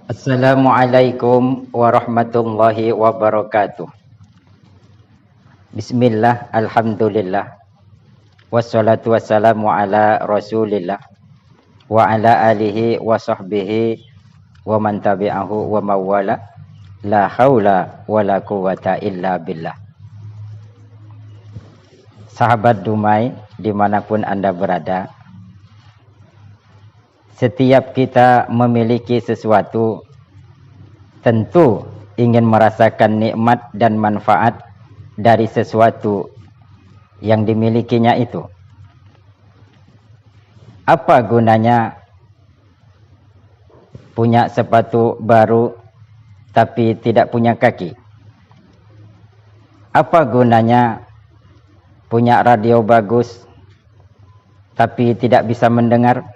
Assalamualaikum warahmatullahi wabarakatuh. Bismillah, alhamdulillah. Wassalatu wassalamu ala rasulillah. Wa ala alihi wa sahbihi wa man tabi'ahu wa mawala. La haula wa la quwata illa billah. Sahabat Dumai, dimanapun Anda berada, setiap kita memiliki sesuatu, tentu ingin merasakan nikmat dan manfaat dari sesuatu yang dimilikinya itu. Apa gunanya punya sepatu baru tapi tidak punya kaki? Apa gunanya punya radio bagus tapi tidak bisa mendengar?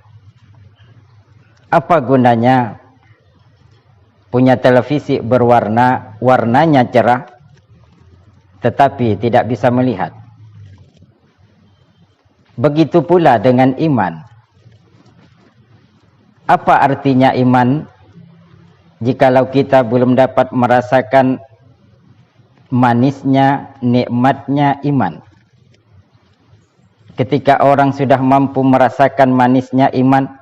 Apa gunanya punya televisi berwarna, warnanya cerah, tetapi tidak bisa melihat? Begitu pula dengan iman. Apa artinya iman jikalau kita belum dapat merasakan manisnya, nikmatnya iman? Ketika orang sudah mampu merasakan manisnya iman,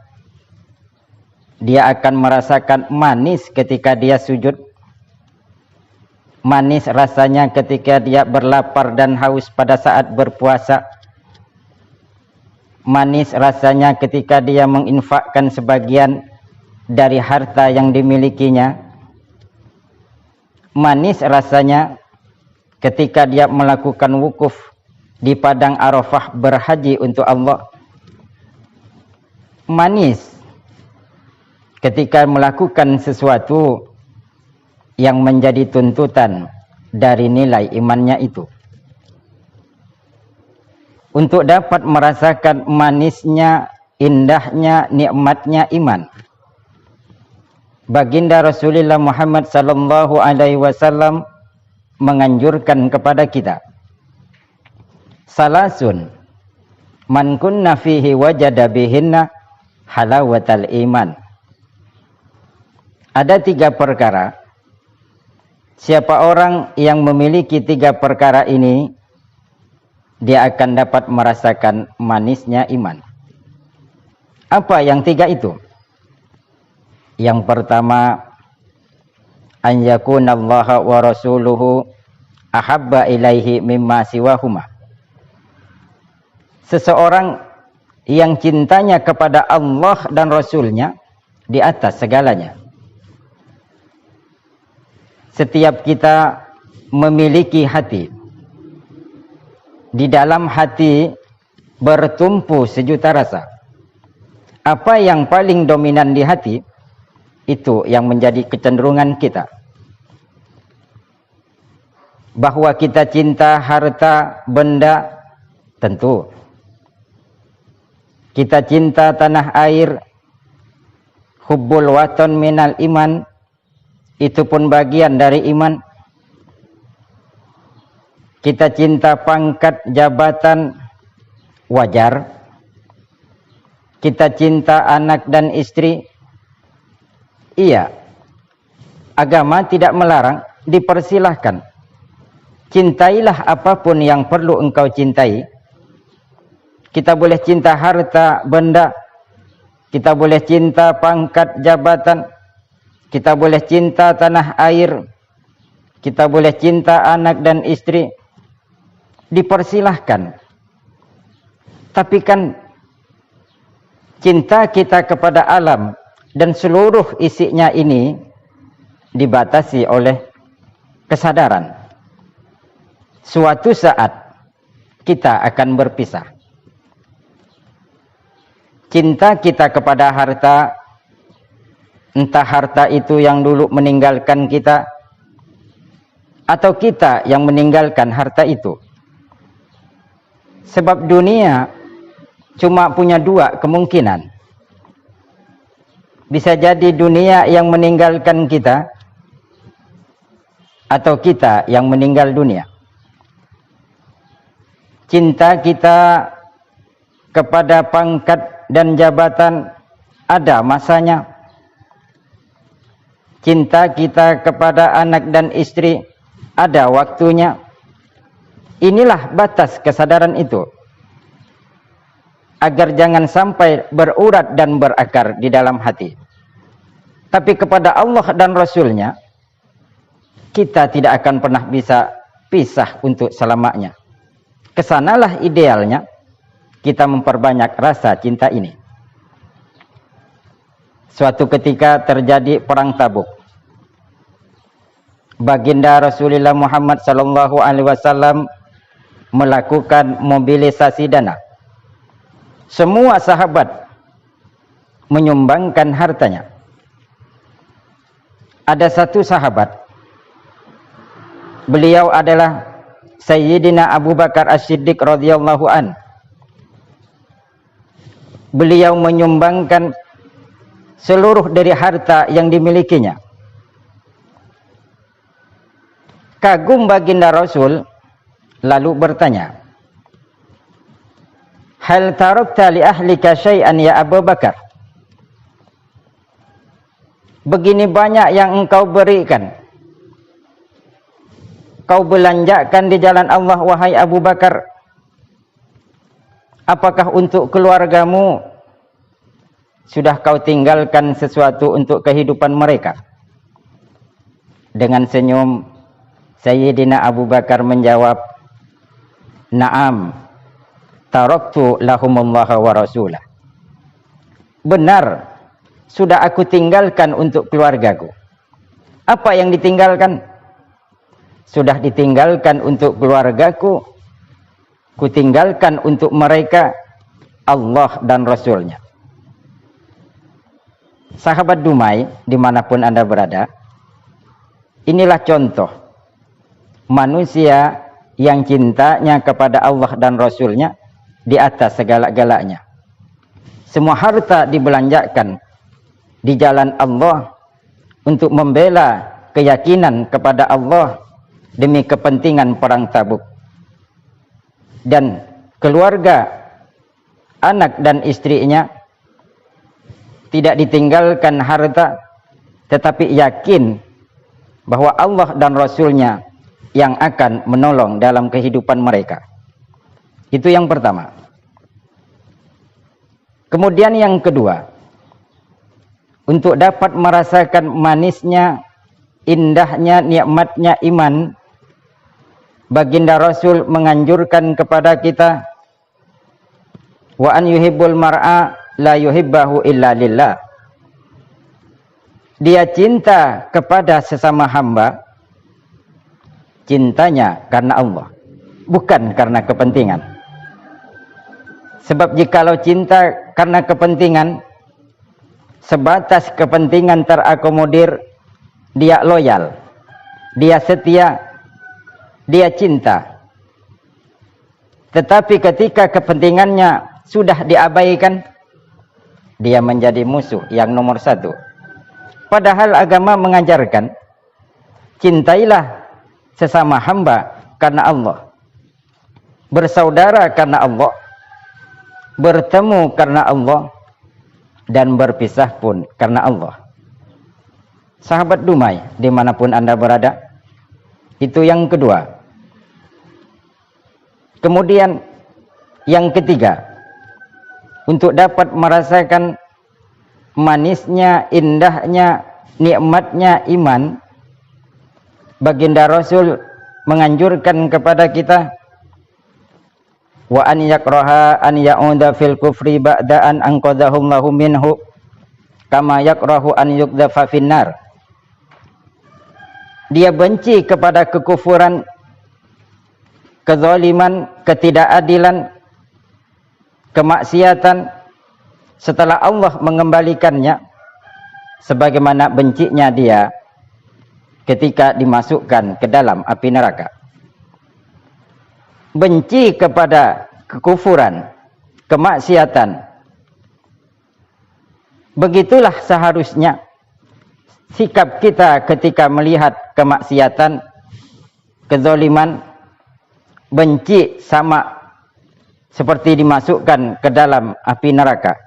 dia akan merasakan manis ketika dia sujud. Manis rasanya ketika dia berlapar dan haus pada saat berpuasa. Manis rasanya ketika dia menginfakkan sebagian dari harta yang dimilikinya. Manis rasanya ketika dia melakukan wukuf di padang Arafah berhaji untuk Allah. Manis ketika melakukan sesuatu yang menjadi tuntutan dari nilai imannya itu. Untuk dapat merasakan manisnya, indahnya, nikmatnya iman, Baginda Rasulullah Muhammad sallallahu alaihi wasallam menganjurkan kepada kita, salasun man kunna fihi wajada bihinna halawatal iman. Ada 3 perkara. Siapa orang yang memiliki 3 perkara ini, dia akan dapat merasakan manisnya iman. Apa yang 3 itu? Yang pertama, an yakunallaha wa rasuluhu ahabba ilaihi mimma siwahuma. Seseorang yang cintanya kepada Allah dan Rasulnya di atas segalanya. Setiap kita memiliki hati. Di dalam hati bertumpu sejuta rasa. Apa yang paling dominan di hati, itu yang menjadi kecenderungan kita. Bahwa kita cinta harta, benda, tentu. Kita cinta tanah air, hubbul watan minal iman, itu pun bagian dari iman. Kita cinta pangkat, jabatan, wajar. Kita cinta anak dan istri, iya. Agama tidak melarang, dipersilahkan. Cintailah apapun yang perlu engkau cintai. Kita boleh cinta harta, benda. Kita boleh cinta pangkat, jabatan. Kita boleh cinta tanah air. Kita boleh cinta anak dan istri. Dipersilahkan. Tapi kan cinta kita kepada alam dan seluruh isinya ini dibatasi oleh kesadaran. Suatu saat kita akan berpisah. Cinta kita kepada harta, entah harta itu yang dulu meninggalkan kita, atau kita yang meninggalkan harta itu. Sebab dunia cuma punya 2 kemungkinan. Bisa jadi dunia yang meninggalkan kita, atau kita yang meninggal dunia. Cinta kita kepada pangkat dan jabatan ada masanya. cinta kita kepada anak dan istri ada waktunya. Inilah batas kesadaran itu, agar jangan sampai berurat dan berakar di dalam hati. Tapi kepada Allah dan Rasul-Nya, kita tidak akan pernah bisa pisah untuk selamanya. Kesanalah idealnya kita memperbanyak rasa cinta ini. Suatu ketika terjadi perang Tabuk. Baginda Rasulullah Muhammad sallallahu alaihi wasallam melakukan mobilisasi dana. Semua sahabat menyumbangkan hartanya. Ada satu sahabat, beliau adalah Sayyidina Abu Bakar As-Siddiq radhiyallahu an. Beliau menyumbangkan seluruh dari harta yang dimilikinya. Kagum baginda Rasul lalu bertanya, "Hal tarakta li ahlika syai'an ya Abu Bakar?" Begini banyak yang engkau berikan, kau belanjakan di jalan Allah, wahai Abu Bakar. Apakah untuk keluargamu sudah kau tinggalkan sesuatu untuk kehidupan mereka? Dengan senyum, Sayyidina Abu Bakar menjawab, "Na'am, taraktu lahumullaha wa rasulah." Benar, sudah aku tinggalkan untuk keluargaku. Apa yang ditinggalkan? Sudah ditinggalkan untuk keluargaku, kutinggalkan untuk mereka Allah dan Rasul-Nya. Sahabat Dumai, dimanapun Anda berada, inilah contoh manusia yang cintanya kepada Allah dan Rasul-Nya di atas segala-galanya. Semua harta dibelanjakan di jalan Allah untuk membela keyakinan kepada Allah demi kepentingan perang Tabuk. Dan keluarga, anak dan istrinya tidak ditinggalkan harta, tetapi yakin bahwa Allah dan Rasul-Nya yang akan menolong dalam kehidupan mereka. Itu yang pertama. Kemudian yang kedua, untuk dapat merasakan manisnya, indahnya, nikmatnya iman, baginda Rasul menganjurkan kepada kita, wa an yuhibbul mar'a la yuhibbahu illa lillah. Dia cinta kepada sesama hamba, cintanya karena Allah, bukan karena kepentingan. Sebab jikalau cinta karena kepentingan, sebatas kepentingan terakomodir, dia loyal, dia setia, dia cinta. Tetapi ketika kepentingannya sudah diabaikan, dia menjadi musuh yang nomor satu. Padahal agama mengajarkan, cintailah sesama hamba karena Allah, bersaudara karena Allah, bertemu karena Allah, dan berpisah pun karena Allah. Sahabat Dumai, dimanapun Anda berada, itu yang kedua. Kemudian yang ketiga, untuk dapat merasakan manisnya, indahnya, nikmatnya iman, baginda Rasul menganjurkan kepada kita, wa an yakraha an ya'uda fil kufri ba'da an anqadhahum lahu minhu kama yakrahu an yuqdhafa finnar. Dia benci kepada kekufuran, kezaliman, ketidakadilan, kemaksiatan setelah Allah mengembalikannya, sebagaimana bencinya dia ketika dimasukkan ke dalam api neraka. Benci kepada kekufuran, kemaksiatan, begitulah seharusnya sikap kita ketika melihat kemaksiatan, kezaliman. Benci sama seperti dimasukkan ke dalam api neraka.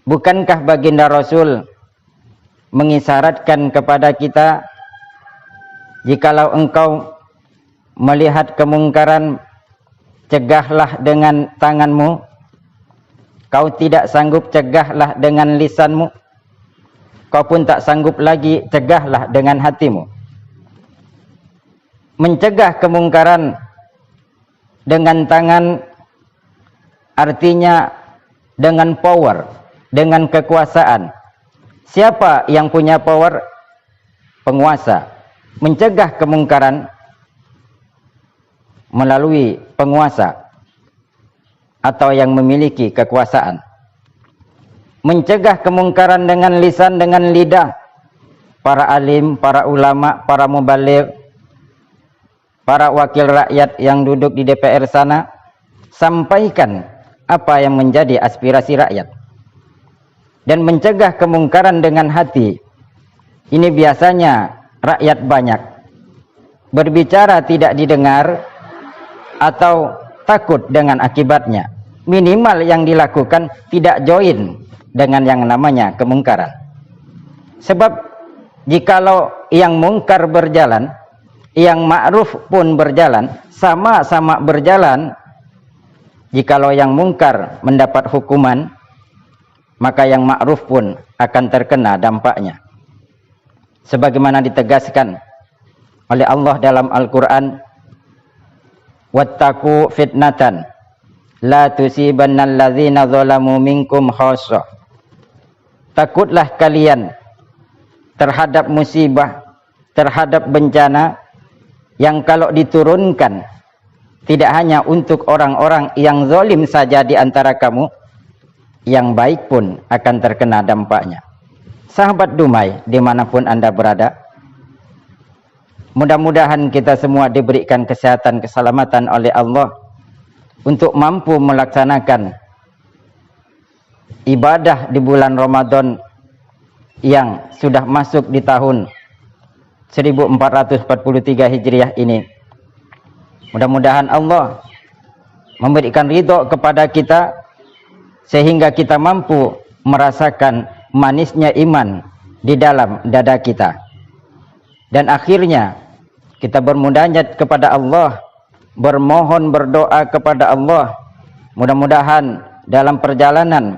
Bukankah baginda Rasul mengisyaratkan kepada kita, jikalau engkau melihat kemungkaran, cegahlah dengan tanganmu. Kau tidak sanggup, cegahlah dengan lisanmu. Kau pun tak sanggup lagi, cegahlah dengan hatimu. Mencegah kemungkaran dengan tangan artinya dengan power, dengan kekuasaan. Siapa yang punya power? Penguasa. Mencegah kemungkaran melalui penguasa atau yang memiliki kekuasaan. Mencegah kemungkaran dengan lisan, dengan lidah. Para alim, para ulama, para mubaligh, para wakil rakyat yang duduk di DPR sana, sampaikan apa yang menjadi aspirasi rakyat. Dan mencegah kemungkaran dengan hati. Ini biasanya rakyat banyak berbicara tidak didengar atau takut dengan akibatnya. Minimal yang dilakukan tidak join dengan yang namanya kemungkaran. Sebab jikalau yang mungkar berjalan, yang ma'ruf pun berjalan, sama-sama berjalan, jikalau yang mungkar mendapat hukuman, maka yang ma'ruf pun akan terkena dampaknya. Sebagaimana ditegaskan oleh Allah dalam Al-Quran, wattaqu fitnatan la tusibannal ladzina zalamu minkum khassah. Takutlah kalian terhadap musibah, terhadap bencana yang kalau diturunkan tidak hanya untuk orang-orang yang zalim saja di antara kamu, yang baik pun akan terkena dampaknya. Sahabat Dumai dimanapun Anda berada, mudah-mudahan kita semua diberikan kesehatan, keselamatan oleh Allah untuk mampu melaksanakan ibadah di bulan Ramadan yang sudah masuk di tahun 1443 Hijriah ini. Mudah-mudahan Allah memberikan ridho kepada kita sehingga kita mampu merasakan manisnya iman di dalam dada kita. Dan akhirnya kita bermunajat kepada Allah, bermohon, berdoa kepada Allah. Mudah-mudahan dalam perjalanan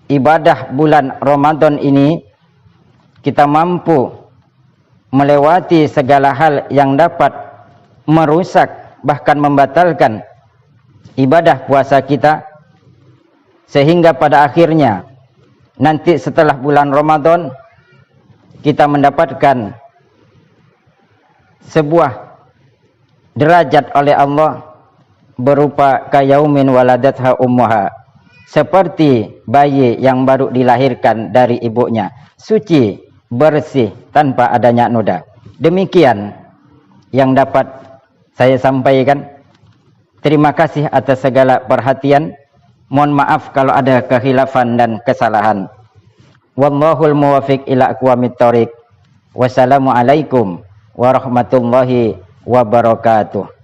ibadah bulan Ramadan ini kita mampu melewati segala hal yang dapat merusak, bahkan membatalkan ibadah puasa kita, sehingga pada akhirnya nanti setelah bulan Ramadan kita mendapatkan sebuah derajat oleh Allah berupa kayaumin waladatha ummuha, seperti bayi yang baru dilahirkan dari ibunya, suci, bersih, tanpa adanya noda. Demikian yang dapat saya sampaikan. Terima kasih atas segala perhatian. Mohon maaf kalau ada kekhilafan dan kesalahan. Wallahul muwafiq ila aqwamit thoriq. Wassalamualaikum warahmatullahi wabarakatuh.